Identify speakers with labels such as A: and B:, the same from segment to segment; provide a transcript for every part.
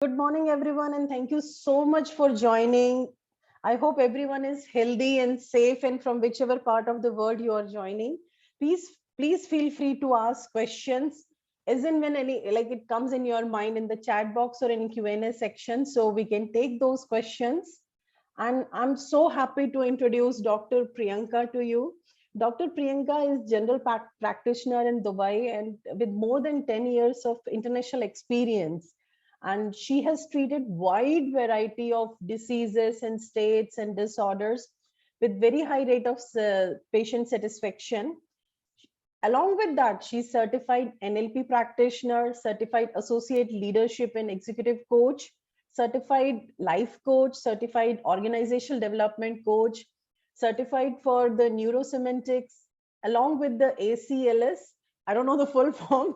A: Good morning, everyone, and thank you so much for joining. I hope everyone is healthy and safe, and from whichever part of the world you are joining, please, please feel free to ask questions, as in when any like it comes in your mind in the chat box or in Q&A section, so we can take those questions. And I'm so happy to introduce Dr. Priyanka to you. Dr. Priyanka is general practitioner in Dubai and with more than 10 years of international experience, and she has treated wide variety of diseases and states and disorders with very high rate of patient satisfaction. Along with that, she's certified NLP practitioner, certified associate leadership and executive coach, certified life coach, certified organizational development coach, certified for the Neuro-semantics, along with the ACLS. I don't know the full form,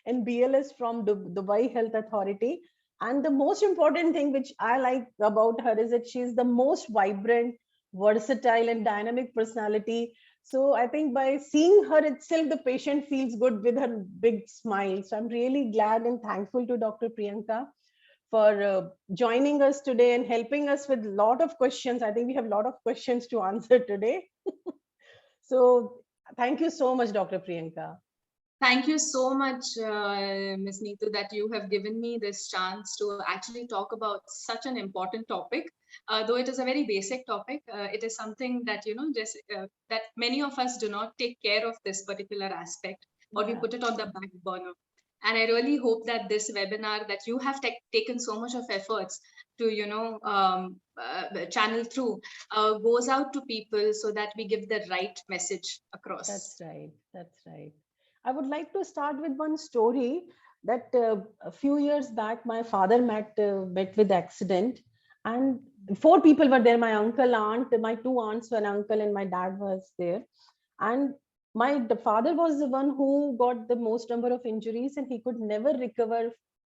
A: and BLS from the Dubai Health Authority. And the most important thing which I like about her is that she's the most vibrant, versatile, and dynamic personality. So I think by seeing her itself, the patient feels good with her big smile. So I'm really glad and thankful to Dr. Priyanka for joining us today and helping us with a lot of questions. I think we have a lot of questions to answer today. So thank you so much, Dr. Priyanka.
B: Thank you so much, Ms. Neetu, that you have given me this chance to actually talk about such an important topic. Though it is a very basic topic, it is something that, just that many of us do not take care of this particular aspect, or we put it on the back burner. And I really hope that this webinar that you have taken so much of efforts to, channel through goes out to people so that we give the right message across.
A: That's right. That's right. I would like to start with one story that a few years back, my father met with accident, and four people were there. My uncle, aunt, my two aunts, one uncle, and my dad was there. And the father was the one who got the most number of injuries, and he could never recover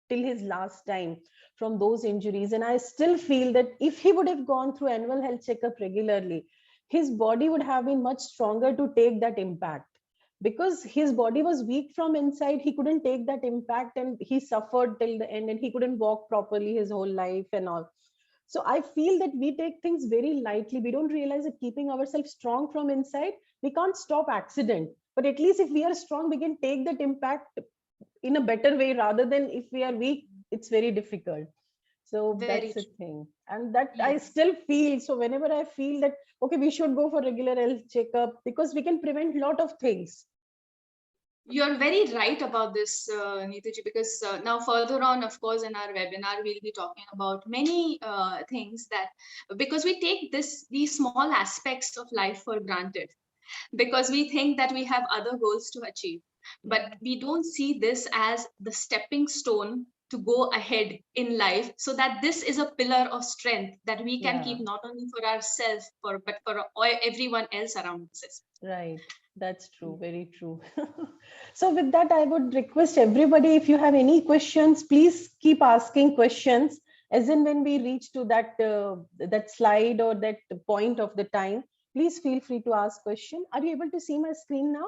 A: till his last time from those injuries. And I still feel that if he would have gone through annual health checkup regularly, his body would have been much stronger to take that impact, because his body was weak from inside. He couldn't take that impact, and he suffered till the end, and he couldn't walk properly his whole life and all. So I feel that we take things very lightly. We don't realize that keeping ourselves strong from inside, we can't stop accident, but at least if we are strong, we can take that impact in a better way, rather than if we are weak, it's very difficult. So that's the thing. And that I still feel. So whenever I feel that, okay, we should go for regular health checkup, because we can prevent a lot of things.
B: You're very right about this, Neetuji, because now further on, of course, in our webinar, we'll be talking about many things that, because we take these small aspects of life for granted, because we think that we have other goals to achieve, but we don't see this as the stepping stone to go ahead in life, so that this is a pillar of strength that we can keep not only for ourselves, but for everyone else around us.
A: Right. That's true. Very true. So with that, I would request everybody, if you have any questions, please keep asking questions, as in when we reach to that that slide or that point of the time, please feel free to ask question. Are you able to see my screen now?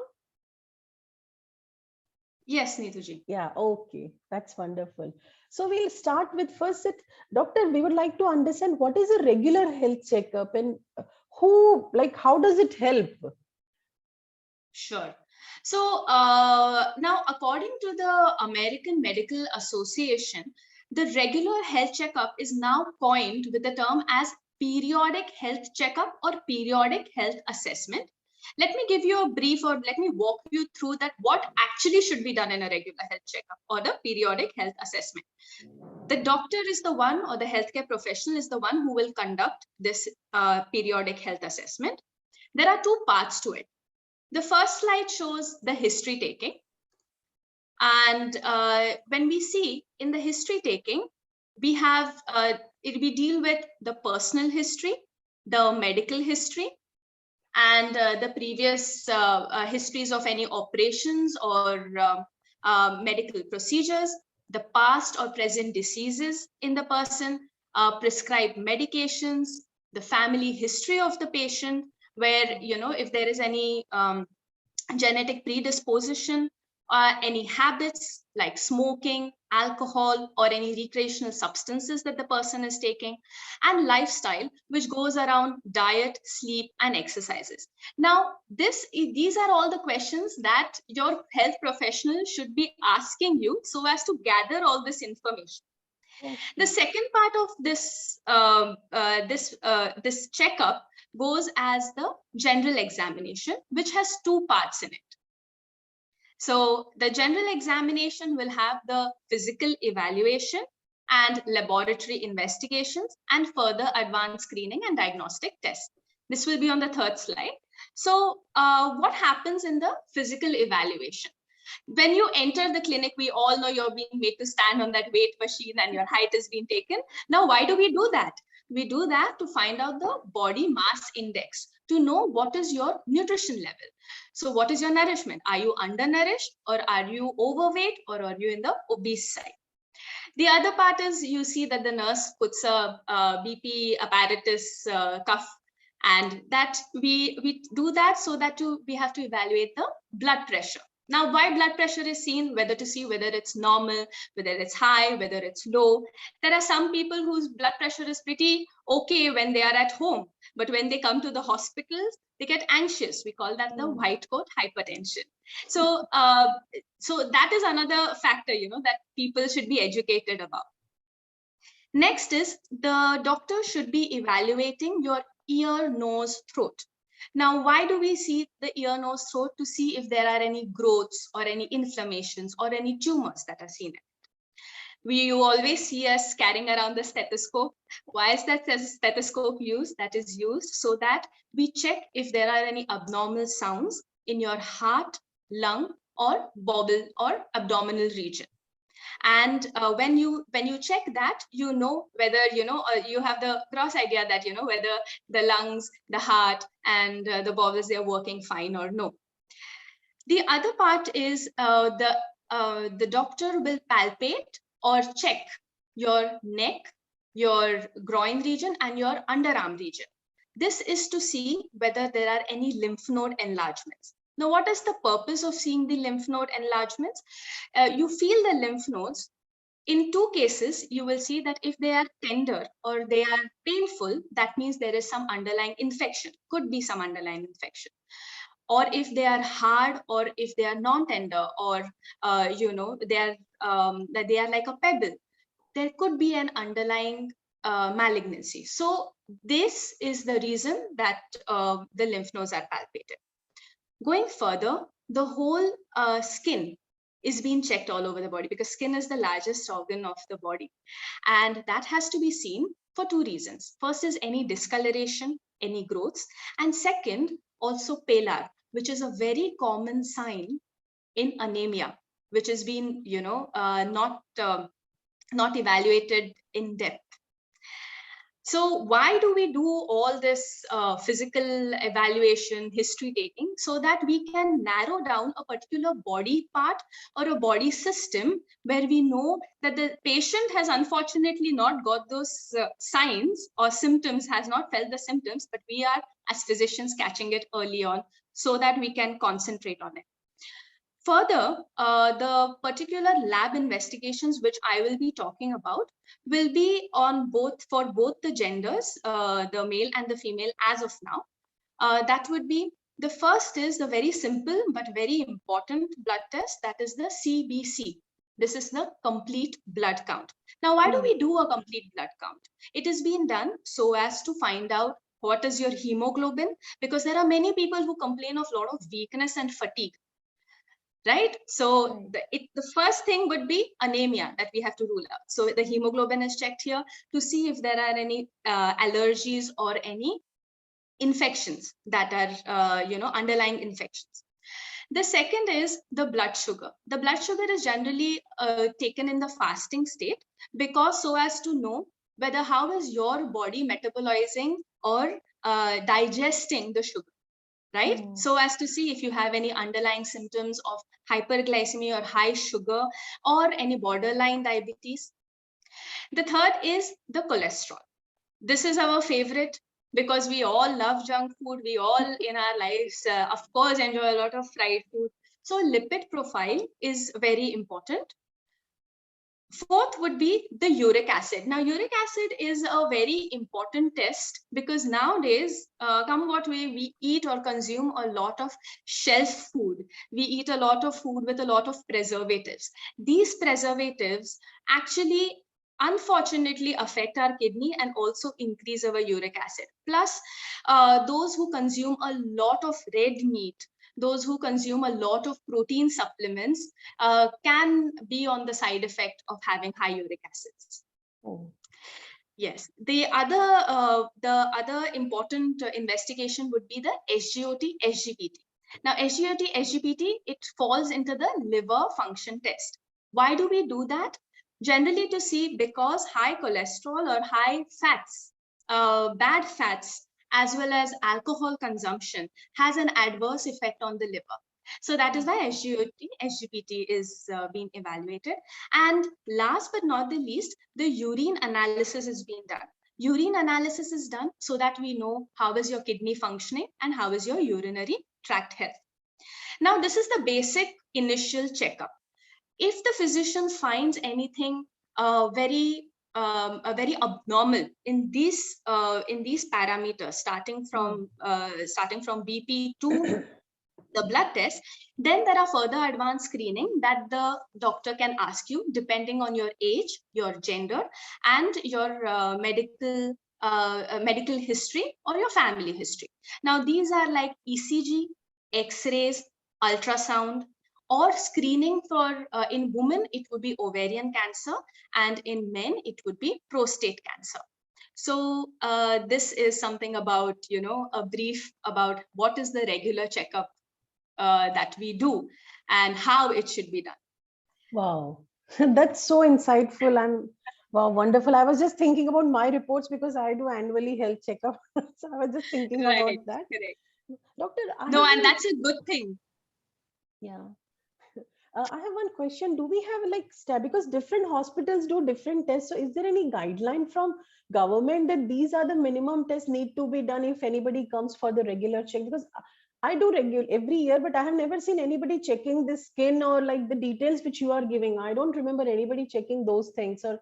B: Yes, Neetuji.
A: Yeah, okay. That's wonderful. So we'll start with first, doctor, we would like to understand what is a regular health checkup, and how does it help?
B: Sure. So now, according to the American Medical Association, the regular health checkup is now coined with the term as periodic health checkup or periodic health assessment. Let me give you a brief, or let me walk you through that what actually should be done in a regular health checkup or the periodic health assessment. The doctor is the one, or the healthcare professional is the one who will conduct this periodic health assessment. There are two parts to it. The first slide shows the history taking. And when we see in the history taking, we have, we deal with the personal history, the medical history, and the previous histories of any operations or medical procedures, the past or present diseases in the person, prescribed medications, the family history of the patient, where, if there is any genetic predisposition, any habits like smoking, alcohol, or any recreational substances that the person is taking, and lifestyle, which goes around diet, sleep, and exercises. Now, these are all the questions that your health professional should be asking you so as to gather all this information. The second part of this checkup goes as the general examination, which has two parts in it. So the general examination will have the physical evaluation and laboratory investigations and further advanced screening and diagnostic tests. This will be on the third slide. So what happens in the physical evaluation? When you enter the clinic, we all know you're being made to stand on that weight machine and your height is being taken. Now, why do we do that? We do that to find out the body mass index, to know what is your nutrition level. So what is your nourishment? Are you undernourished, or are you overweight, or are you in the obese side? The other part is you see that the nurse puts a BP apparatus cuff, and that we do that so that we have to evaluate the blood pressure. Now, why blood pressure is seen, whether to see whether it's normal, whether it's high, whether it's low. There are some people whose blood pressure is pretty okay when they are at home, but when they come to the hospitals, they get anxious. We call that the white coat hypertension. So, so that is another factor, that people should be educated about. Next is the doctor should be evaluating your ear, nose, throat. Now, why do we see the ear, nose, throat? To see if there are any growths or any inflammations or any tumors that are seen. You always see us carrying around the stethoscope. Why is that stethoscope used? That is used so that we check if there are any abnormal sounds in your heart, lung, or bowel or abdominal region. And when you check that, whether you have the gross idea that whether the lungs, the heart, and the bowels, they are working fine or no. The other part is the doctor will palpate or check your neck, your groin region, and your underarm region. This is to see whether there are any lymph node enlargements. Now, what is the purpose of seeing the lymph node enlargements? You feel the lymph nodes. In two cases, you will see that if they are tender or they are painful, that means there is some underlying infection, could be some underlying infection. Or if they are hard, or if they are non-tender, or they are like a pebble, there could be an underlying malignancy. So this is the reason that the lymph nodes are palpated. Going further, the whole skin is being checked all over the body, because skin is the largest organ of the body. And that has to be seen for two reasons. First is any discoloration, any growths. And second, also pallor, which is a very common sign in anemia, which has been, not evaluated in depth. So why do we do all this physical evaluation, history taking? So that we can narrow down a particular body part or a body system where we know that the patient has unfortunately not got those signs or symptoms, has not felt the symptoms, but we are as physicians catching it early on so that we can concentrate on it. Further, the particular lab investigations which I will be talking about will be on for both the genders, the male and the female as of now. That would be, the first is the very simple but very important blood test, that is the CBC. This is the complete blood count. Now, why do we do a complete blood count? It is being done so as to find out what is your hemoglobin, because there are many people who complain of a lot of weakness and fatigue. Right? So the first thing would be anemia that we have to rule out. So the hemoglobin is checked here to see if there are any allergies or any infections that are, underlying infections. The second is the blood sugar. The blood sugar is generally taken in the fasting state, because so as to know whether how is your body metabolizing or digesting the sugar. Right? So as to see if you have any underlying symptoms of hyperglycemia or high sugar or any borderline diabetes. The third is the cholesterol. This is our favorite, because we all love junk food. We all in our lives, of course, enjoy a lot of fried food. So lipid profile is very important. Fourth would be the uric acid. Now, uric acid is a very important test because nowadays, come what way, we eat or consume a lot of shelf food. We eat a lot of food with a lot of preservatives. These preservatives actually, unfortunately, affect our kidney and also increase our uric acid. Plus, those who consume a lot of red meat, those who consume a lot of protein supplements can be on the side effect of having high uric acids.
A: Oh.
B: Yes, the other important investigation would be the SGOT, SGPT. Now, SGOT, SGPT, it falls into the liver function test. Why do we do that? Generally to see because high cholesterol or high fats, bad fats, as well as alcohol consumption has an adverse effect on the liver. So that is why SGOT, SGPT is being evaluated. And last but not the least, the urine analysis is being done. Urine analysis is done so that we know how is your kidney functioning and how is your urinary tract health. Now, this is the basic initial checkup. If the physician finds anything very abnormal in these parameters, starting from BP to the blood test, then there are further advanced screening that the doctor can ask you depending on your age, your gender, and your medical history or your family history. Now, these are like ECG, X-rays, ultrasound, or screening for in women, it would be ovarian cancer, and in men, it would be prostate cancer. So this is something about, a brief about what is the regular checkup that we do and how it should be done.
A: Wow, that's so insightful and wow, wonderful. I was just thinking about my reports because I do annually health checkup. So I was just thinking
B: Right,
A: about that.
B: correct.
A: Doctor, I
B: No,
A: have
B: and
A: one,
B: that's a good thing.
A: yeah. I have one question. Do we have like because different hospitals do different tests. So is there any guideline from government that these are the minimum tests need to be done if anybody comes for the regular check? Because I do regular every year, but I have never seen anybody checking the skin or like the details which you are giving. I don't remember anybody checking those things. Or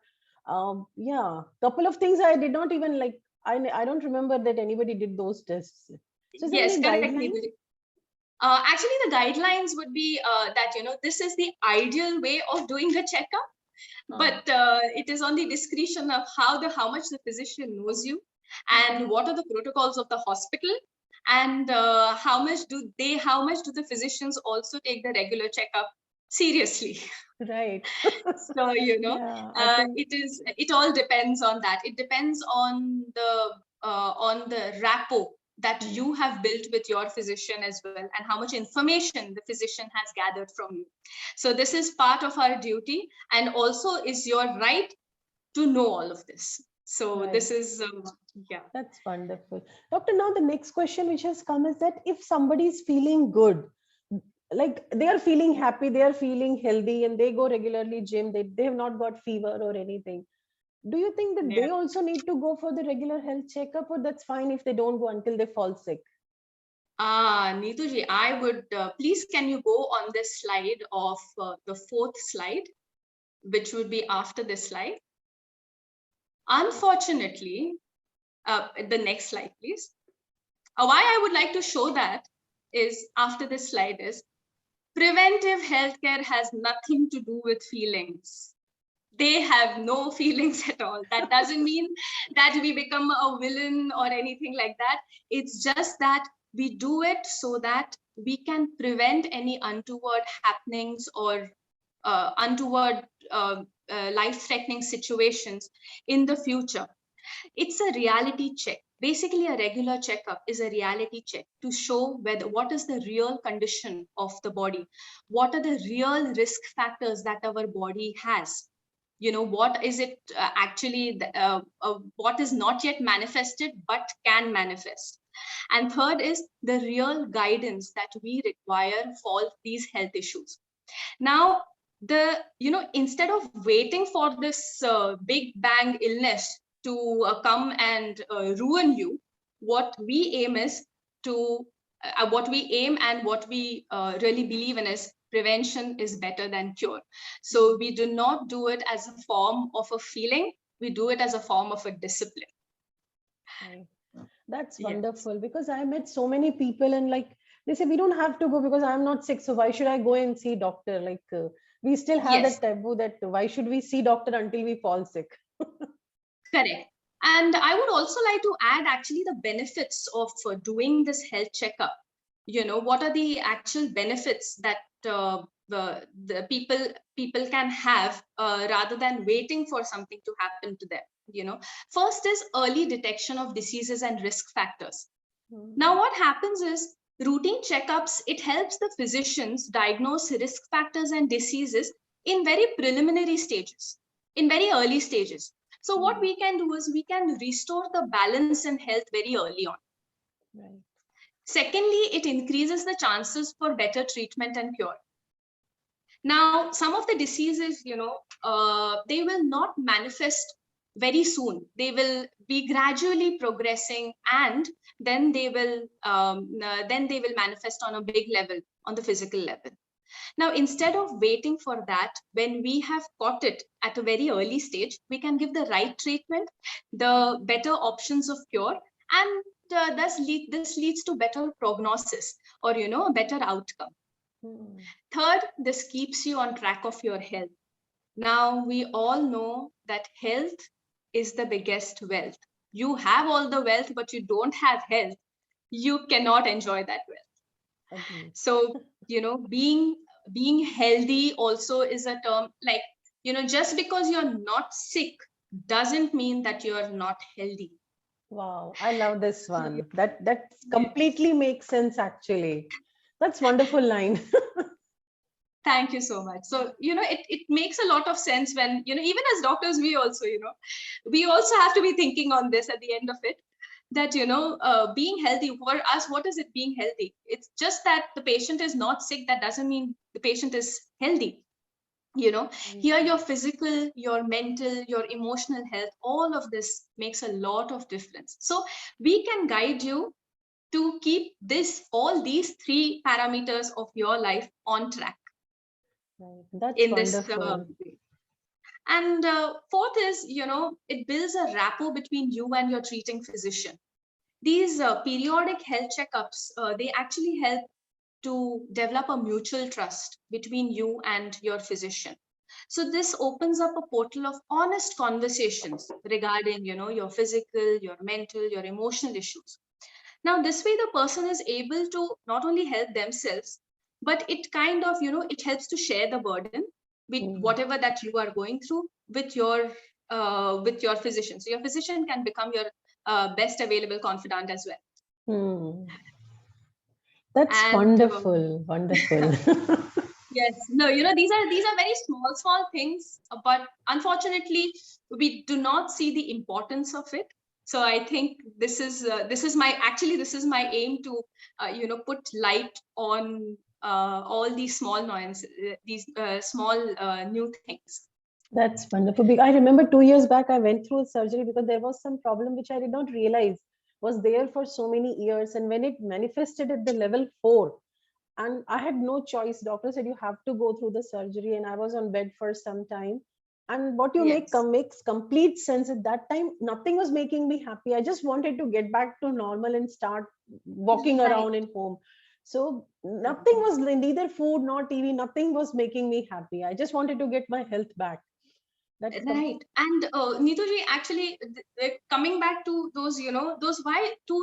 A: yeah, couple of things I did not even like. I don't remember that anybody did those tests. So is there
B: Yes,
A: any
B: correct,
A: guideline?
B: Neetu. Actually, the guidelines would be that, this is the ideal way of doing the checkup, but it is on the discretion of how much the physician knows you and what are the protocols of the hospital, and how much do the physicians also take the regular checkup seriously.
A: Right.
B: So,
A: Yeah, I think.
B: it all depends on that. It depends on the rapport that you have built with your physician as well, and how much information the physician has gathered from you. So this is part of our duty, and also is your right to know all of this. So
A: Right.
B: this is, yeah.
A: That's wonderful. Doctor, now the next question which has come is that if somebody is feeling good, like they are feeling happy, they are feeling healthy, and they go regularly gym, they have not got fever or anything. Do you think that
B: Yeah.
A: they also need to go for the regular health checkup, or that's fine if they don't go until they fall sick?
B: Neetuji, I would, please, can you go on this slide of the fourth slide, which would be after this slide? Unfortunately, the next slide, please. Why I would like to show that is after this slide is preventive healthcare has nothing to do with feelings. They have no feelings at all. That doesn't mean that we become a villain or anything like that. It's just that we do it so that we can prevent any untoward happenings or untoward life-threatening situations in the future. It's a reality check. Basically, a regular checkup is a reality check to show what is the real condition of the body, what are the real risk factors that our body has. What is it actually, what is not yet manifested but can manifest. And third is the real guidance that we require for these health issues. Now, instead of waiting for this big bang illness to come and ruin you, what we aim is to what we aim and what we really believe in is prevention is better than cure. So we do not do it as a form of a feeling, we do it as a form of a discipline.
A: Right. That's
B: Yes.
A: wonderful, because I met so many people and like they say we don't have to go because I'm not sick. So why should I go and see doctor? Like we still have
B: Yes,
A: that taboo that why should we see doctor until we fall sick?
B: correct. And I would also like to add actually the benefits of doing this health checkup. You know, what are the actual benefits that the people can have rather than waiting for something to happen to them. You know, first is early detection of diseases and risk factors. Now, what happens is routine checkups, it helps the physicians diagnose risk factors and diseases in very preliminary stages, in very early stages. So what we can do is we can restore the balance in health very early on.
A: Right.
B: Secondly, it increases the chances for better treatment and cure. Now, some of the diseases, you know, they will not manifest very soon. They will be gradually progressing, and then they will manifest on a big level, on the physical level. Now, instead of waiting for that, when we have caught it at a very early stage, we can give the right treatment, the better options of cure, and this leads to better prognosis, or you know, a better outcome. Third, this keeps you on track of your health. Now, we all know that health is the biggest wealth. You have all the wealth, but you don't have health. You cannot enjoy that wealth.
A: Agreed.
B: So, you know, being healthy also is a term, like, you know, just because you're not sick doesn't mean that you're not healthy.
A: Wow, I love this one. That
B: Yes.
A: completely makes sense actually. That's wonderful line.
B: Thank you so much. So, you know, it makes a lot of sense when, you know, even as doctors, we also, you know, we also have to be thinking on this at the end of it, that, you know, being healthy for us, what is it being healthy? It's just that the patient is not sick. That doesn't mean the patient is healthy. You know, here your physical, your mental, your emotional health, all of this makes a lot of difference. So we can guide you to keep all these three parameters of your life on track
A: Right. That's
B: in this
A: wonderful.
B: way. And fourth is, you know, it builds a rapport between you and your treating physician. These periodic health checkups, they actually help to develop a mutual trust between you and your physician. So this opens up a portal of honest conversations regarding, you know, your physical, your mental, your emotional issues. Now, this way the person is able to not only help themselves, but it kind of, you know, it helps to share the burden with whatever that you are going through with your physician. So your physician can become your best available confidant as well.
A: That's
B: And
A: wonderful. Wonderful.
B: yes, no, you know, these are very small things, but unfortunately, we do not see the importance of it. So I think this is my aim to you know, put light on all these small nuances, these small new things.
A: That's wonderful. I remember 2 years back, I went through a surgery because there was some problem which I did not realize was there for so many years. And when it manifested at the level 4, and I had no choice, doctor said you have to go through the surgery, and I was on bed for some time. And what you
B: Yes,
A: makes complete sense. At that time, nothing was making me happy. I just wanted to get back to normal and start walking
B: right.
A: around in home. So nothing was, neither food nor TV, nothing was making me happy. I just wanted to get my health back. That's
B: Right. And Neetuji, actually, coming back to those, you know,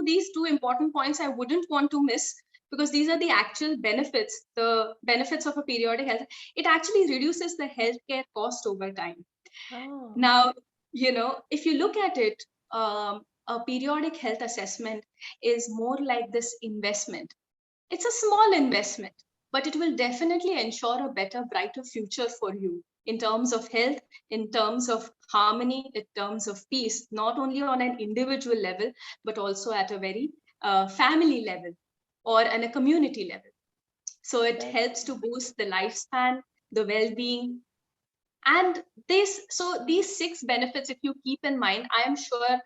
B: these two important points I wouldn't want to miss, because these are the actual benefits, the benefits of a periodic health. It actually reduces the healthcare cost over time.
A: oh,
B: Now, you know, if you look at it, a periodic health assessment is more like this investment. It's a small investment, but it will definitely ensure a better, brighter future for you in terms of health, in terms of harmony, in terms of peace, not only on an individual level, but also at a very family level or on a community level. So it
A: that
B: helps to boost the lifespan, the well-being, and these 6 benefits, if you keep in mind, I am sure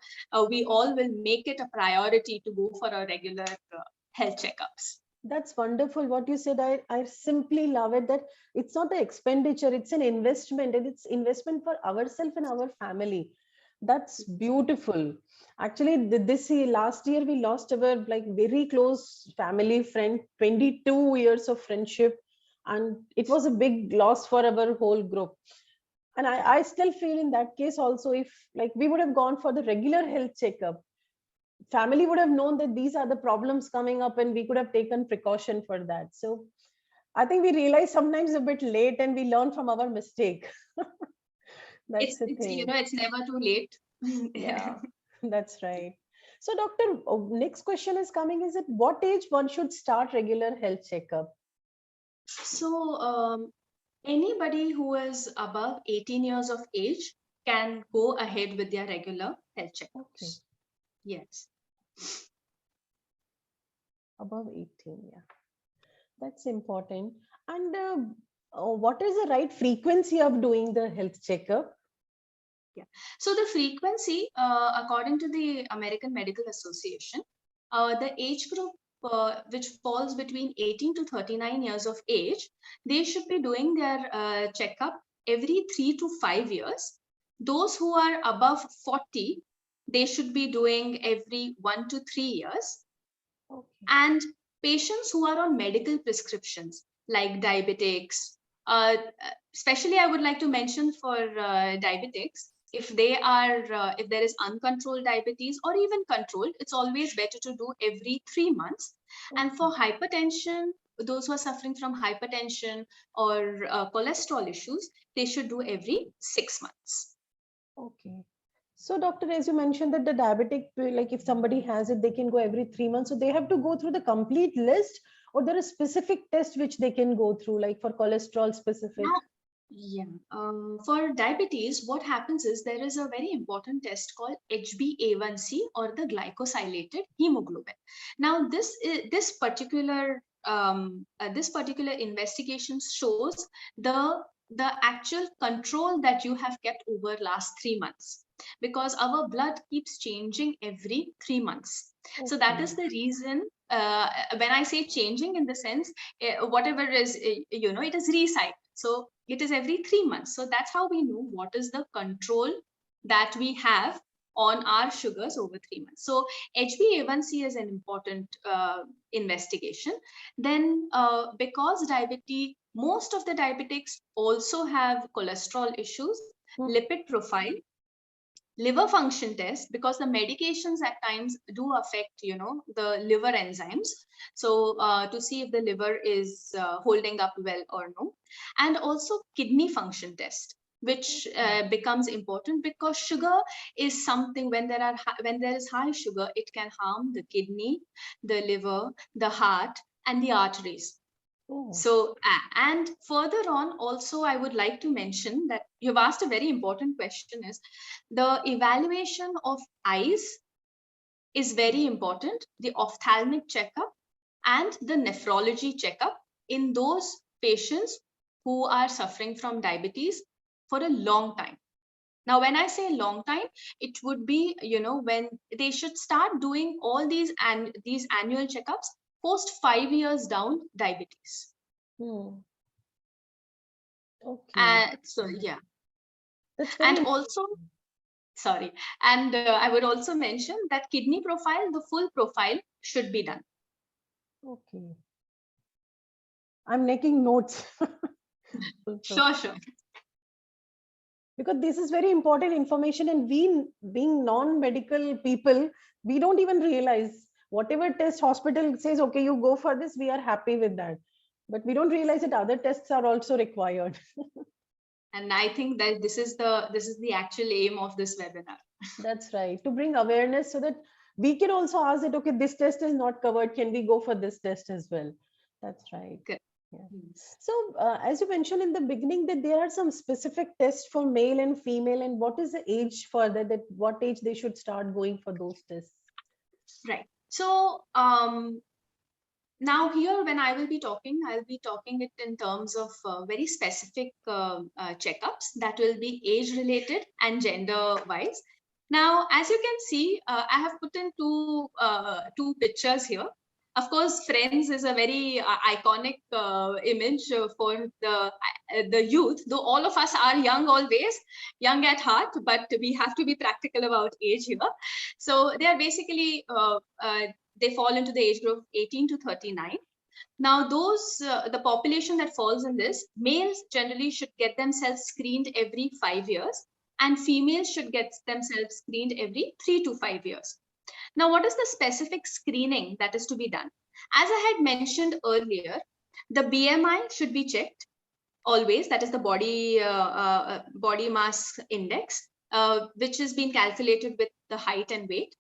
B: we all will make it a priority to go for a regular health checkups.
A: That's wonderful what you said. I simply love it that it's not the expenditure, it's an investment, and it's investment for ourselves and our family. That's beautiful. Actually, this year, last year, we lost our like very close family friend, 22 years of friendship. And it was a big loss for our whole group. And I still feel in that case also, if like we would have gone for the regular health checkup, family would have known that these are the problems coming up and we could have taken precaution for that. So I think we realize sometimes a bit late and we learn from our mistake. That's the
B: It's
A: thing.
B: it's never too late.
A: Yeah, that's right. So doctor, next question is coming, is at what age one should start regular health checkup?
B: So anybody who is above 18 years of age can go ahead with their regular health
A: Okay,
B: checkups. Yes.
A: above 18, yeah. That's important. And what is the right frequency of doing the health checkup?
B: Yeah. So the frequency, according to the American Medical Association, the age group which falls between 18 to 39 years of age, they should be doing their checkup every 3 to 5 years. Those who are above 40, they should be doing every 1 to 3 years.
A: Okay.
B: And patients who are on medical prescriptions like diabetics, especially I would like to mention for diabetics, if they are if there is uncontrolled diabetes or even controlled, it's always better to do every 3 months. And
A: Okay.
B: for hypertension, those who are suffering from hypertension or cholesterol issues, they should do every 6 months.
A: Okay. So, doctor, as you mentioned that the diabetic, like if somebody has it, they can go every 3 months. So they have to go through the complete list, or there is specific test which they can go through, like for cholesterol specific.
B: Now, yeah, for diabetes, what happens is there is a very important test called HbA1c, or the glycosylated hemoglobin. Now, this particular investigation shows the actual control that you have kept over last 3 months, because our blood keeps changing every 3 months. So that
A: Okay.
B: is the reason. When I say changing, in the sense, whatever is, it is recycled. So it is every 3 months. So that's how we know what is the control that we have on our sugars over 3 months. So HbA1c is an important investigation. Then because most of the diabetics also have cholesterol issues,
A: Hmm.
B: lipid profile, liver function test, because the medications at times do affect the liver enzymes. So to see if the liver is holding up well or no. And also kidney function test, which becomes important, because sugar is something, when there is high sugar, it can harm the kidney, the liver, the heart, and the arteries.
A: Oh,
B: So, and further on, also, I would like to mention that you've asked a very important question, is the evaluation of eyes is very important, the ophthalmic checkup and the nephrology checkup in those patients who are suffering from diabetes for a long time. Now, when I say long time, it would be, when they should start doing all these annual checkups post 5 years down diabetes.
A: hmm. Okay.
B: So yeah,
A: That's very
B: and also,
A: interesting.
B: sorry, and I would also mention that kidney profile, the full profile should be done.
A: Okay. I'm making notes. Full
B: Sure,
A: profile.
B: sure.
A: Because this is very important information, and we, being non-medical people, we don't even realize whatever test hospital says, okay, you go for this, we are happy with that, but we don't realize that other tests are also required.
B: And I think that this is the actual aim of this webinar.
A: That's right, to bring awareness so that we can also ask that, okay, this test is not covered, can we go for this test as well? That's right.
B: Good.
A: Yeah.
B: Yes.
A: So, as you mentioned in the beginning, that there are some specific tests for male and female, and what is the age for that? That what age they should start going for those tests?
B: Right. So now here, when I will be talking, I'll be talking it in terms of very specific checkups that will be age related and gender wise. Now, as you can see, I have put in two pictures here. Of course, Friends is a very iconic image for the youth, though all of us are young always, young at heart, but we have to be practical about age here. So they are basically, they fall into the age group 18 to 39. Now, the population that falls in this, males generally should get themselves screened every 5 years, and females should get themselves screened every 3 to 5 years. Now, what is the specific screening that is to be done? As I had mentioned earlier, the BMI should be checked always. That is the body mass index, which has been calculated with the height and weight.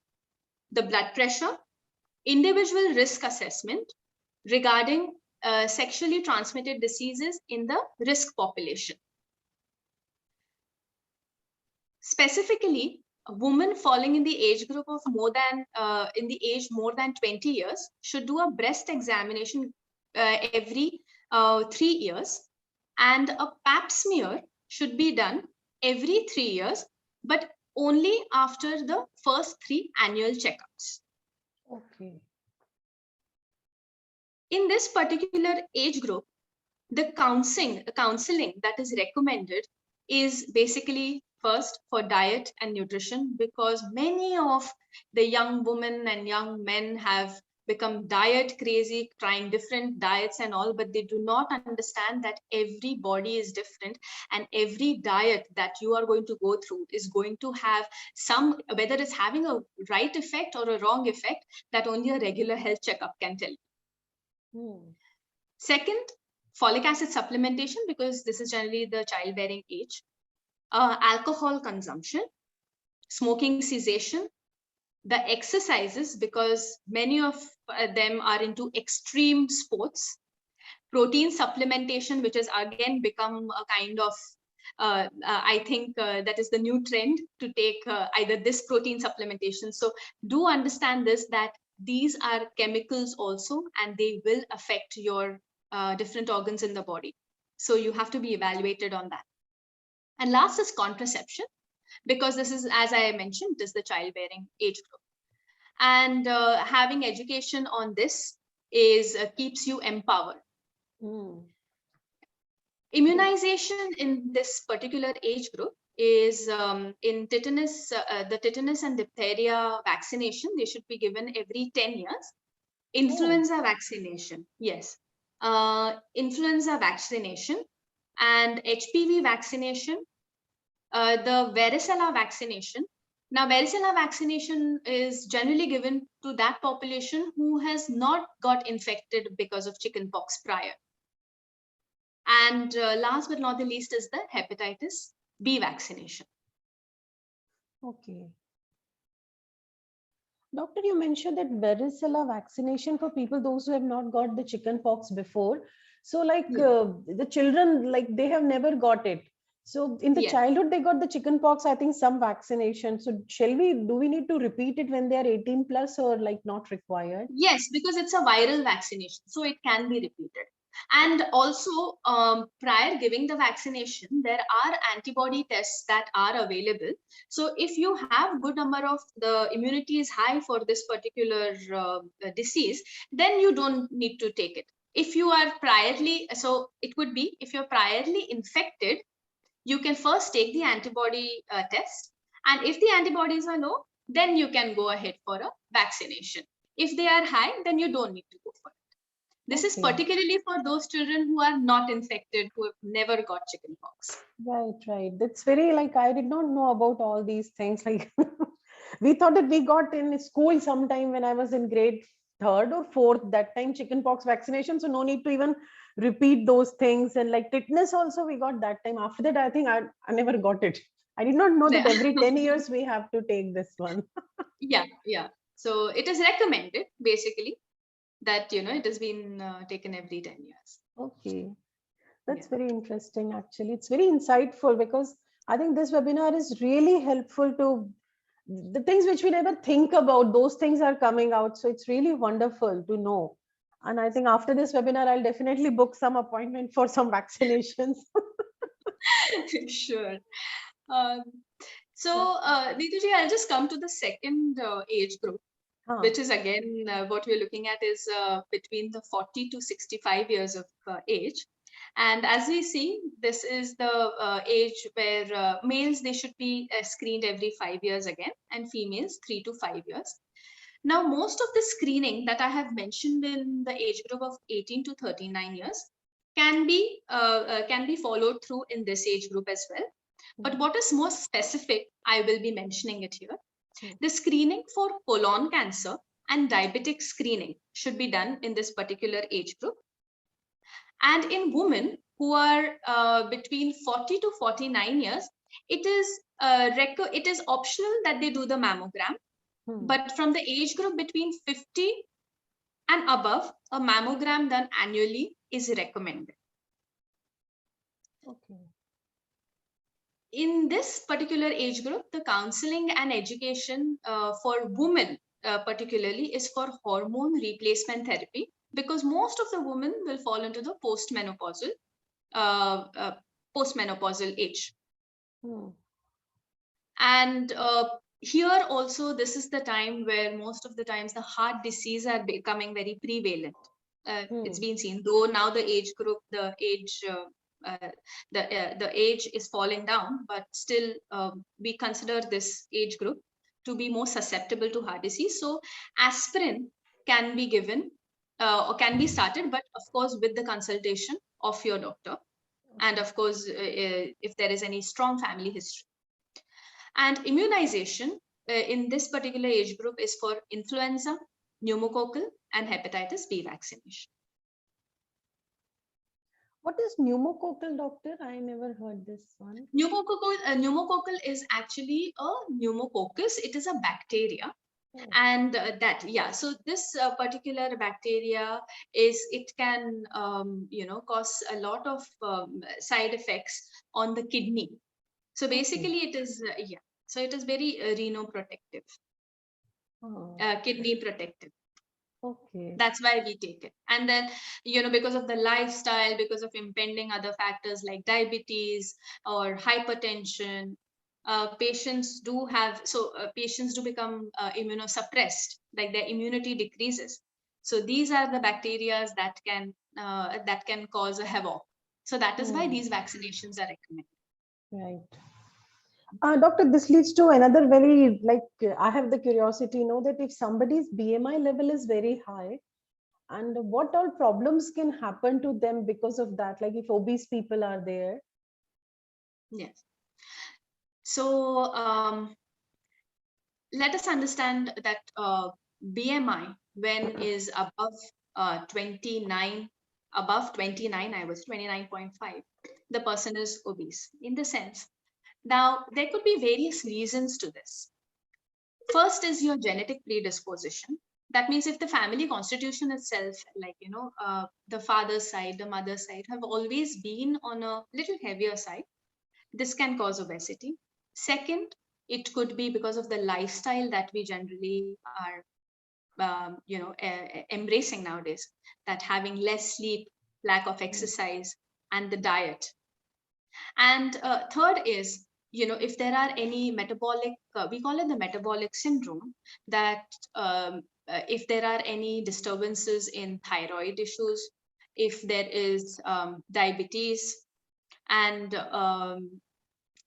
B: The blood pressure, individual risk assessment regarding sexually transmitted diseases in the risk population. Specifically, a woman falling in the age group of more than 20 years should do a breast examination every 3 years, and a pap smear should be done every 3 years, but only after the first 3 annual checkups.
A: Okay.
B: In this particular age group, the counseling that is recommended is basically first for diet and nutrition, because many of the young women and young men have become diet crazy, trying different diets and all, but they do not understand that every body is different, and every diet that you are going to go through is going to have some, whether it's having a right effect or a wrong effect, that only a regular health checkup can tell you. Second, folic acid supplementation, because this is generally the childbearing age. Alcohol consumption, smoking cessation, the exercises, because many of them are into extreme sports. Protein supplementation, which has again become a kind of, I think that is the new trend to take either this protein supplementation. So do understand this, that these are chemicals also, and they will affect your different organs in the body. So you have to be evaluated on that. And last is contraception, because this is, as I mentioned, this is the childbearing age group. And having education on this is keeps you empowered. Immunization in this particular age group is in tetanus, the tetanus and diphtheria vaccination, they should be given every 10 years. Influenza vaccination, yes. Influenza vaccination and HPV vaccination, the varicella vaccination. Now, varicella vaccination is generally given to that population who has not got infected because of chickenpox prior. And last but not the least is the hepatitis B vaccination.
A: Okay. Doctor, you mentioned that varicella vaccination for people, those who have not got the chickenpox before. So like the children, like they have never got it. So in the childhood, they got the chickenpox, I think some vaccination. So do we need to repeat it when they are 18 plus, or like not required?
B: Yes, because it's a viral vaccination, so it can be repeated. And also, prior giving the vaccination, there are antibody tests that are available. So if you have good number of the immunity is high for this particular disease, then you don't need to take it. If you are priorly, so it would be, if you're priorly infected, you can first take the antibody test. And if the antibodies are low, then you can go ahead for a vaccination. If they are high, then you don't need to go for it. This is particularly for those children who are not infected, who have never got chickenpox.
A: Right. That's very, like, I did not know about all these things. Like we thought that we got in school sometime when I was in grade 3rd or 4th, that time chickenpox vaccination. So no need to even repeat those things. And like tetanus also we got that time. After that, I think I never got it. I did not know that every 10 years we have to take this one.
B: Yeah. So it is recommended basically that, it has been taken every 10 years.
A: Okay. That's very interesting, actually. It's very insightful, because I think this webinar is really helpful to the things which we never think about. Those things are coming out. So it's really wonderful to know. And I think after this webinar, I'll definitely book some appointment for some vaccinations.
B: Sure. So, Neetuji, I'll just come to the second age group. which is again what we're looking at is between the 40 to 65 years of age. And as we see, this is the age where males, they should be screened every 5 years again, and females 3 to 5 years. Now, most of the screening that I have mentioned in the age group of 18 to 39 years can be followed through in this age group as well. But what is more specific, I will be mentioning it here. The screening for colon cancer and diabetic screening should be done in this particular age group. And in women who are between 40 to 49 years, it is optional that they do the mammogram. But from the age group between 50 and above, a mammogram done annually is recommended.
A: Okay.
B: In this particular age group, the counseling and education for women particularly is for hormone replacement therapy, because most of the women will fall into the postmenopausal age. And here also, this is the time where most of the times the heart disease are becoming very prevalent. It's been seen, though now the age group, the age is falling down, but still we consider this age group to be more susceptible to heart disease. So aspirin can be given or can be started, but of course with the consultation of your doctor, and of course if there is any strong family history. And immunization in this particular age group is for influenza, pneumococcal, and hepatitis B vaccination.
A: What is pneumococcal, doctor? I never heard this one.
B: Pneumococcal is actually a pneumococcus. It is a bacteria. And so this particular bacteria it can cause a lot of side effects on the kidney. So basically it is so it is very renoprotective, kidney protective.
A: Okay.
B: That's why we take it. And then, because of the lifestyle, because of impending other factors like diabetes or hypertension, patients do become immunosuppressed, like their immunity decreases. So these are the bacteria that can cause a havoc. So that is why these vaccinations are recommended.
A: Right. Doctor, this leads to another very, I have the curiosity, know that if somebody's BMI level is very high, and what all problems can happen to them because of that, like if obese people are there?
B: Yes. So let us understand that BMI, when is above 29, I was 29.5, the person is obese in the sense. Now, there could be various reasons to this. First is your genetic predisposition. That means if the family constitution itself, like, the father's side, the mother's side, have always been on a little heavier side, this can cause obesity. Second, it could be because of the lifestyle that we generally are, embracing nowadays, that having less sleep, lack of exercise, and the diet. And third is, if there are any metabolic, we call it the metabolic syndrome, that if there are any disturbances in thyroid issues, if there is diabetes, and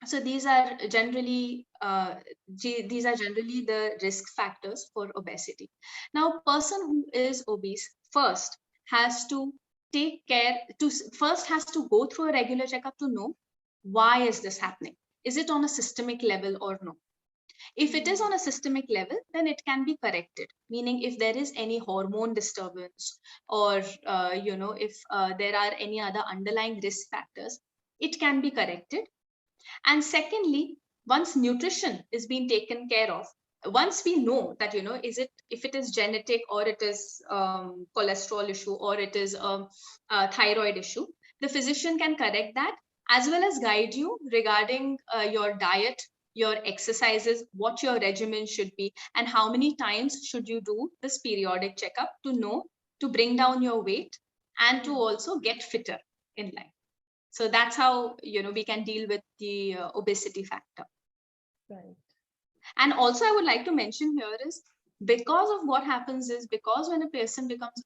B: so these are generally the risk factors for obesity. Now, person who is obese first has to go through a regular checkup to know why is this happening. Is it on a systemic level or no? If it is on a systemic level, then it can be corrected. Meaning, if there is any hormone disturbance, or if there are any other underlying risk factors, it can be corrected. And secondly, once nutrition is being taken care of, once we know that, if it is genetic, or it is cholesterol issue, or it is a thyroid issue, the physician can correct that, as well as guide you regarding your diet, your exercises, what your regimen should be, and how many times should you do this periodic checkup to bring down your weight and to also get fitter in life. So that's how, we can deal with the obesity factor.
A: Right.
B: And also I would like to mention here is, because of what happens is, because when a person becomes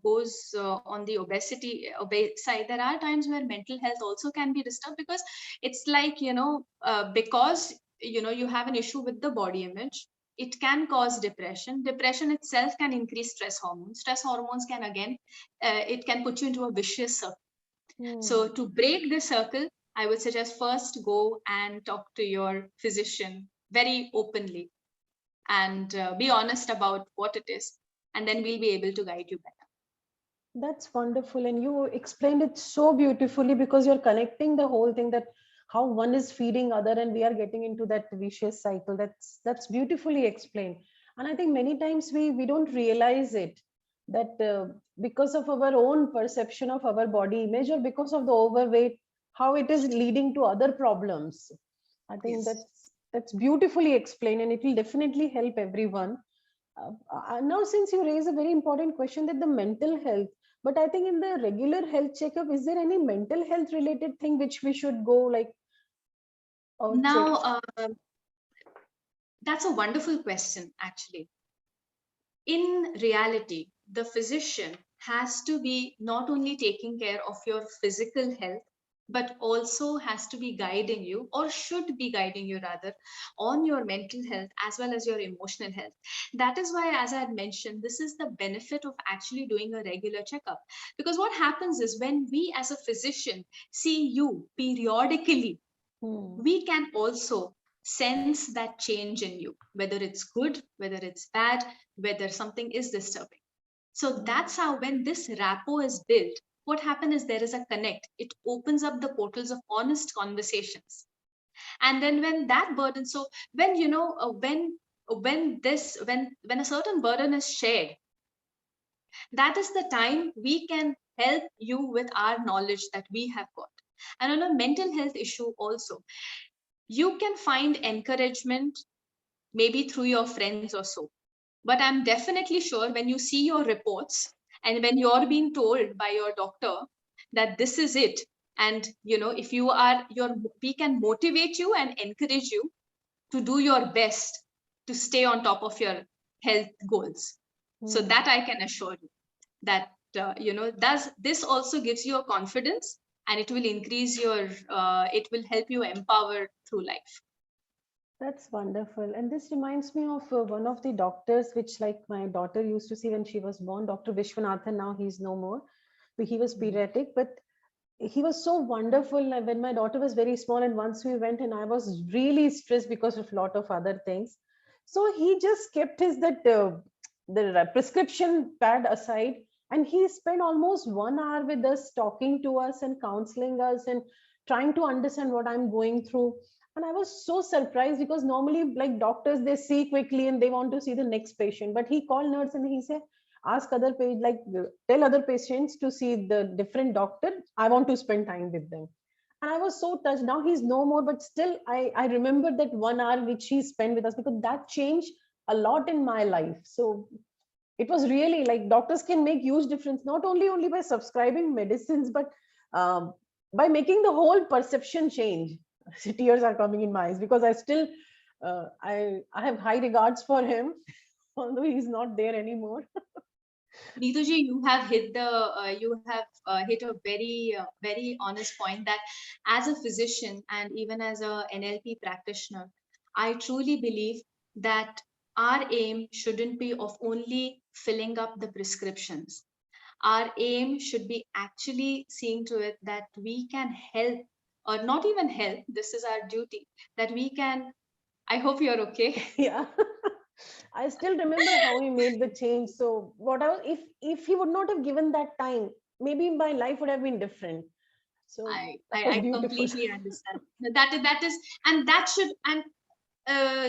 B: goes on the obese side, there are times where mental health also can be disturbed, because it's like, because you have an issue with the body image, it can cause depression. Depression itself can increase stress hormones can again, it can put you into a vicious circle. So
A: Hmm.
B: to break this circle, I would suggest first go and talk to your physician very openly, and be honest about what it is, and then we'll be able to guide you better.
A: That's wonderful. And you explained it so beautifully because you're connecting the whole thing, that how one is feeding other and we are getting into that vicious cycle. That's beautifully explained. And I think many times we don't realize it, that because of our own perception of our body image, or because of the overweight, how it is leading to other problems. I think
B: Yes.
A: that's beautifully explained, and it will definitely help everyone. Now, since you raise a very important question, that the mental health, but I think in the regular health checkup, is there any mental health related thing which we should go like or check?
B: Now, that's a wonderful question, actually. In reality, the physician has to be not only taking care of your physical health, but also has to be guiding you, or should be guiding you rather, on your mental health as well as your emotional health. That is why, as I had mentioned, this is the benefit of actually doing a regular checkup. Because what happens is, when we as a physician see you periodically,
A: Hmm.
B: we can also sense that change in you, whether it's good, whether it's bad, whether something is disturbing. So
A: Hmm.
B: that's how, when this rapport is built, what happens is there is a connect. It opens up the portals of honest conversations. And then when that burden, so when when a certain burden is shared, that is the time we can help you with our knowledge that we have got. And on a mental health issue also, you can find encouragement maybe through your friends or so. But I'm definitely sure, when you see your reports and when you're being told by your doctor that this is it, and if you are your we can motivate you and encourage you to do your best to stay on top of your health goals. So
A: Hmm.
B: that I can assure you, that does this also gives you a confidence, and it will increase your it will help you empower through life.
A: That's wonderful. And this reminds me of one of the doctors, which like my daughter used to see when she was born, Dr. Vishwanathan. Now he's no more. But he was
B: Mhm.
A: pediatric, but he was so wonderful. Like, when my daughter was very small, and once we went, and I was really stressed because of lot of other things, so he just kept his that the prescription pad aside, and he spent almost 1 hour with us, talking to us and counseling us and trying to understand what I'm going through. And I was so surprised, because normally, like, doctors, they see quickly and they want to see the next patient, but he called nurse and he said, ask other page, like, tell other patients to see the different doctor, I want to spend time with them. And I was so touched. Now he's no more, but still I remember that 1 hour which he spent with us, because that changed a lot in my life. So it was really like, doctors can make huge difference, not only by subscribing medicines, but um, by making the whole perception change. Tears are coming in my eyes, because I still I have high regards for him, although he's not there anymore.
B: Neetuji, you have hit a very honest point, that as a physician and even as a NLP practitioner, I truly believe that our aim shouldn't be of only filling up the prescriptions. Our aim should be actually seeing to it that we can help, or not even help. This is our duty, that we can. I hope you're okay.
A: Yeah. I still remember how he made the change. So what I was, if he would not have given that time, maybe my life would have been different. So that was
B: I
A: beautiful.
B: completely understand. That is, and that should, and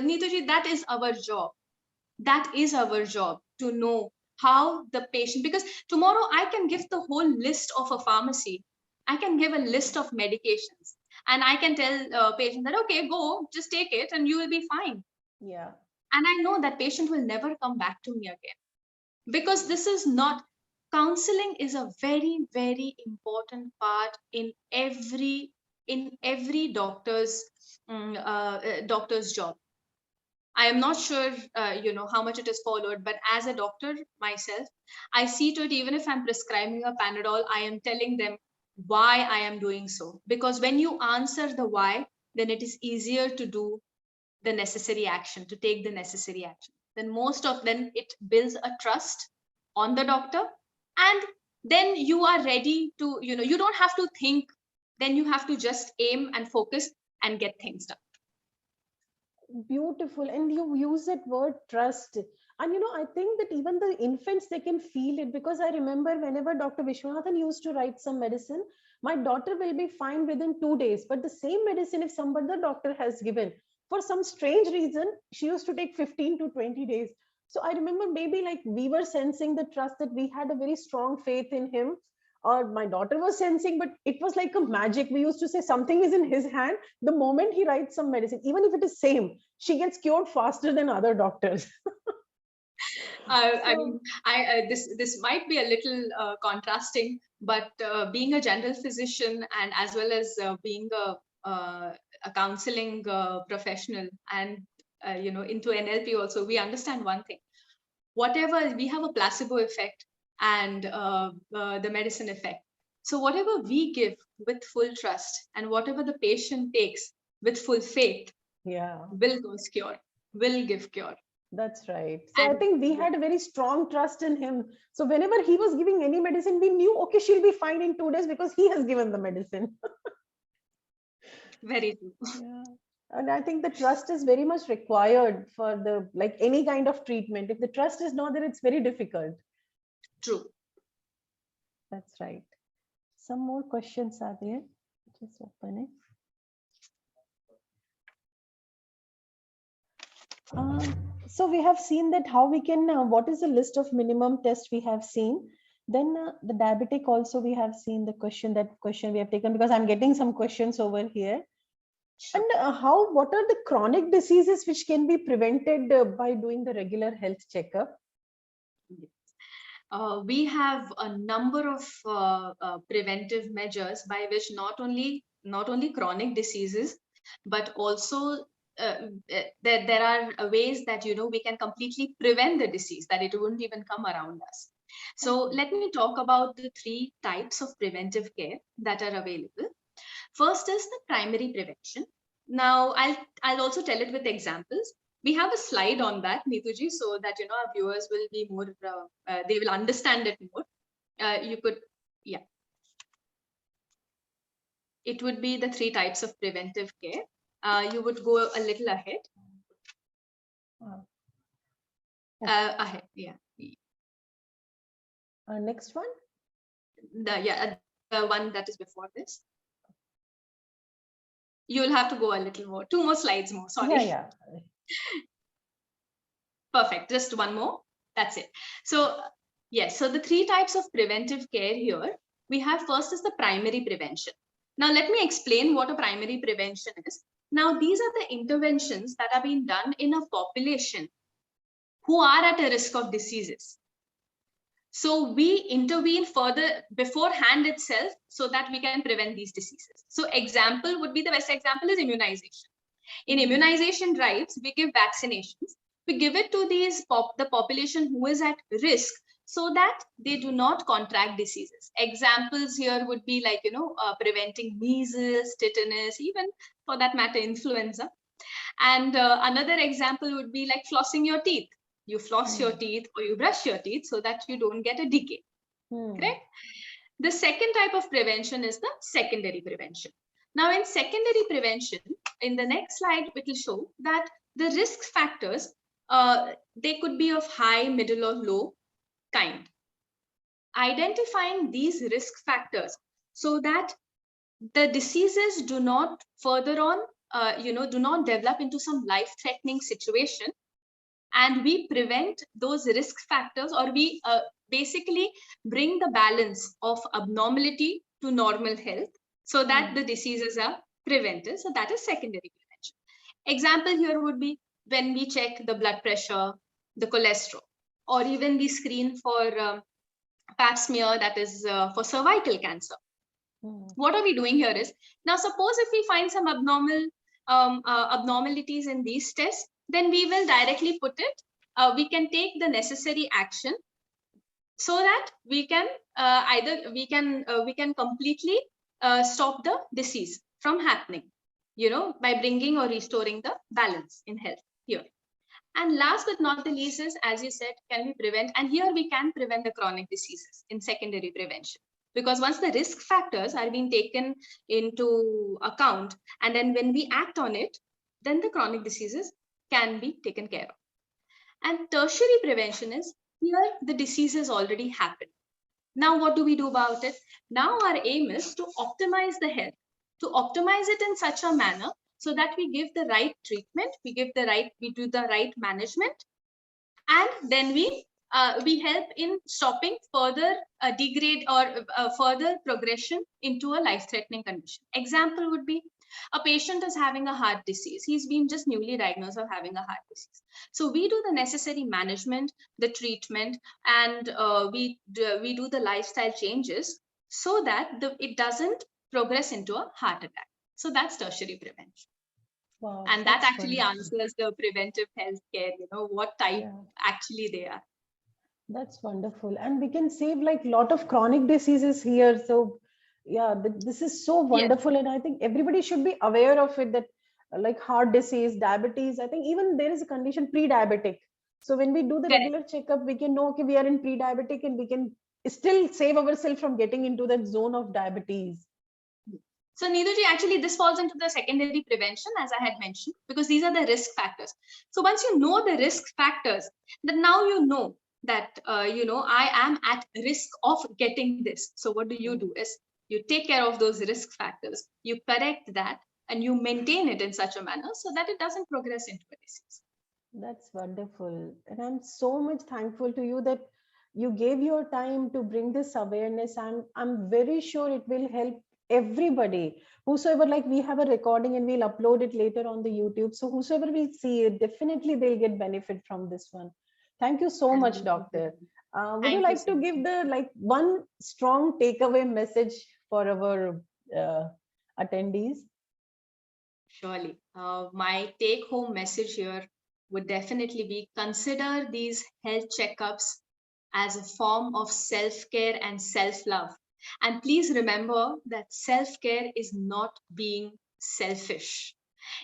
B: Neetaji, that is our job. That is our job, to know how the patient, because tomorrow I can give the whole list of a pharmacy. I can give a list of medications, and I can tell a patient that, okay, go, just take it and you will be fine.
A: Yeah.
B: And I know that patient will never come back to me again, because this is not, counseling is a very important part in every doctor's doctor's job. I am not sure, how much it is followed, but as a doctor myself, I see to it, even if I'm prescribing a Panadol, I am telling them why I am doing so. Because when you answer the why, then it is easier to do the necessary action, to take the necessary action. Then it builds a trust on the doctor. And then you are ready to, you don't have to think, then you have to just aim and focus and get things done.
A: Beautiful. And you use that word trust. And I think that even the infants, they can feel it, because I remember whenever Dr. Vishwanathan used to write some medicine, my daughter will be fine within 2 days. But the same medicine, if somebody the doctor has given, for some strange reason, she used to take 15 to 20 days. So I remember maybe like we were sensing the trust, that we had a very strong faith in him, or my daughter was sensing, but it was like a magic. We used to say something is in his hand. The moment he writes some medicine, even if it is same, she gets cured faster than other doctors.
B: I mean, this might be a little contrasting, but being a general physician and as well as being a counseling professional and into NLP also, we understand one thing: whatever we have a placebo effect and the medicine effect. So whatever we give with full trust and whatever the patient takes with full faith,
A: Yeah,
B: will cause cure, will give cure.
A: that's right. So I
B: And
A: think we had a very strong trust in him. So whenever he was giving any medicine, we knew, okay, she'll be fine in 2 days because he has given the medicine.
B: very true.
A: Yeah. And I think the trust is very much required for the, like any kind of treatment. If the trust is not there, it's very difficult.
B: True.
A: That's right. Some more questions are there. Just open it. So we have seen that how we can, what is the list of minimum tests we have seen. Then the diabetic also we have seen the question, that question we have taken, because I'm getting some questions over here.
B: Sure.
A: And what are the chronic diseases which can be prevented by doing the regular health checkup?
B: We have a number of preventive measures by which not only chronic diseases, but also there are ways that we can completely prevent the disease, that it wouldn't even come around us. So let me talk about the 3 types of preventive care that are available. First is the primary prevention. Now I'll also tell it with examples. We have a slide on that, Neetuji, so that our viewers will be more they will understand it more. You could, yeah. It would be the 3 types of preventive care. You would go a little ahead. Ahead, yeah.
A: Next one.
B: The one that is before this. You'll have to go a little more. 2 more slides more. Sorry.
A: Yeah.
B: Perfect. Just one more. That's it. So yes, so the 3 types of preventive care here we have. First is the primary prevention. Now let me explain what a primary prevention is. Now these are the interventions that are being done in a population who are at a risk of diseases. So we intervene further beforehand itself so that we can prevent these diseases. So example would be, the best example is immunization. In immunization drives, we give vaccinations. We give it to the population who is at risk so that they do not contract diseases. Examples here would be like, preventing measles, tetanus, even for that matter, influenza. And another example would be like flossing your teeth. You floss your teeth or you brush your teeth so that you don't get a decay. Correct? The second type of prevention is the secondary prevention. Now in secondary prevention, in the next slide, it will show that the risk factors, they could be of high, middle or low kind. Identifying these risk factors so that the diseases do not further on, do not develop into some life-threatening situation. And we prevent those risk factors, or we basically bring the balance of abnormality to normal health so that the diseases are prevented. So that is secondary prevention. Example here would be when we check the blood pressure, the cholesterol, or even we screen for pap smear, that is for cervical cancer. What are we doing here is, now suppose if we find some abnormalities in these tests, then we will directly put it, we can take the necessary action so that we can we can completely stop the disease from happening, by bringing or restoring the balance in health here. And last but not the least is, as you said, can we prevent? And here we can prevent the chronic diseases in secondary prevention. Because once the risk factors are being taken into account, and then when we act on it, then the chronic diseases can be taken care of. And tertiary prevention is, here the disease has already happened. Now, what do we do about it? Now our aim is to optimize the health, to optimize it in such a manner so that we give the right treatment, we do the right management, and then we help in stopping further degrade or further progression into a life-threatening condition. Example would be, a patient is having a heart disease. He's been just newly diagnosed of having a heart disease. So we do the necessary management, the treatment, and we do the lifestyle changes so that it doesn't progress into a heart attack. So that's tertiary prevention.
A: Wow,
B: and that actually
A: wonderful.
B: answers the preventive healthcare, what type actually they are.
A: That's wonderful. And we can save like a lot of chronic diseases here. So yeah, this is so wonderful.
B: Yes.
A: And I think everybody should be aware of it, that like heart disease, diabetes, I think even there is a condition pre-diabetic. So when we do the
B: Correct.
A: regular checkup, we can know, okay, we are in pre-diabetic, and we can still save ourselves from getting into that zone of diabetes.
B: So Needuji, actually this falls into the secondary prevention, as I had mentioned, because these are the risk factors. So once you know the risk factors, then now you know that, I am at risk of getting this. So what do? Is you take care of those risk factors, you correct that, and you maintain it in such a manner so that it doesn't progress into a disease.
A: That's wonderful. And I'm so much thankful to you that you gave your time to bring this awareness. I'm very sure it will help everybody. Whosoever, like we have a recording and we'll upload it later on the YouTube. So whosoever will see it, definitely they'll get benefit from this one. Thank you so much, doctor. Would you like to give the one strong takeaway message for our attendees?
B: Surely. My take home message here would definitely be, consider these health checkups as a form of self-care and self-love. And please remember that self-care is not being selfish.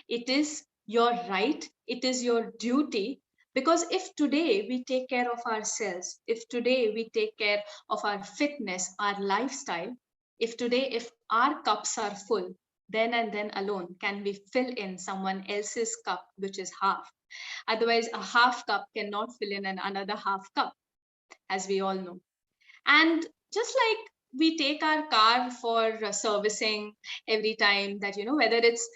B: It is your right, it is your duty. Because if today we take care of ourselves, if today we take care of our fitness, our lifestyle, if our cups are full, then and then alone can we fill in someone else's cup, which is half. Otherwise, a half cup cannot fill in another half cup, as we all know. And just like we take our car for servicing every time, that, whether it's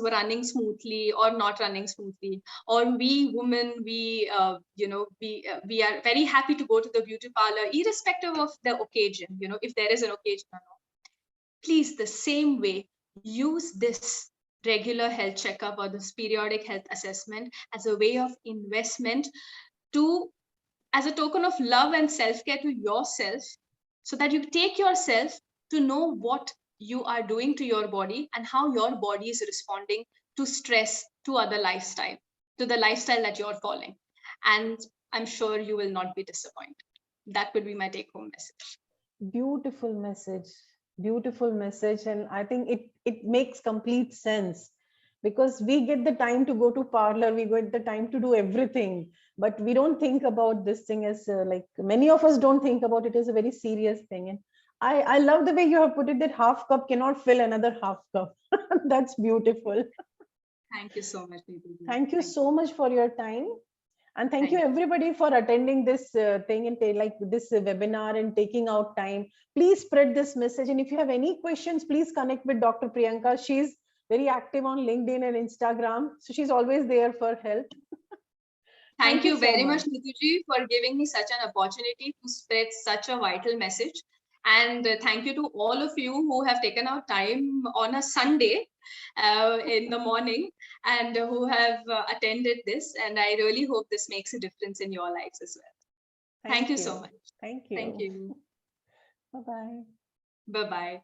B: running smoothly or not running smoothly, or we women, we are very happy to go to the beauty parlor, irrespective of the occasion, if there is an occasion or not. Please, the same way, use this regular health checkup or this periodic health assessment as a way of investment, as a token of love and self-care to yourself, so that you take yourself to know what you are doing to your body and how your body is responding to stress, to other lifestyle, to the lifestyle that you're following. And I'm sure you will not be disappointed. That would be my take-home message.
A: Beautiful message. Beautiful message. And I think it makes complete sense, because we get the time to go to parlor, we get the time to do everything, but we don't think about this thing as like many of us don't think about it as a very serious thing. And I love the way you have put it, that half cup cannot fill another half cup. That's beautiful.
B: Thank you so much.
A: Thank you so much for your time. And thank you everybody for attending this thing and this webinar and taking out time. Please spread this message. And if you have any questions, please connect with Dr. Priyanka. She's very active on LinkedIn and Instagram. So she's always there for help.
B: Thank you very much, Neetuji, for giving me such an opportunity to spread such a vital message. And thank you to all of you who have taken out time on a Sunday in the morning and who have attended this. And I really hope this makes a difference in your lives as well. Thank you so much.
A: Thank you.
B: Thank you.
A: Bye-bye.
B: Bye-bye.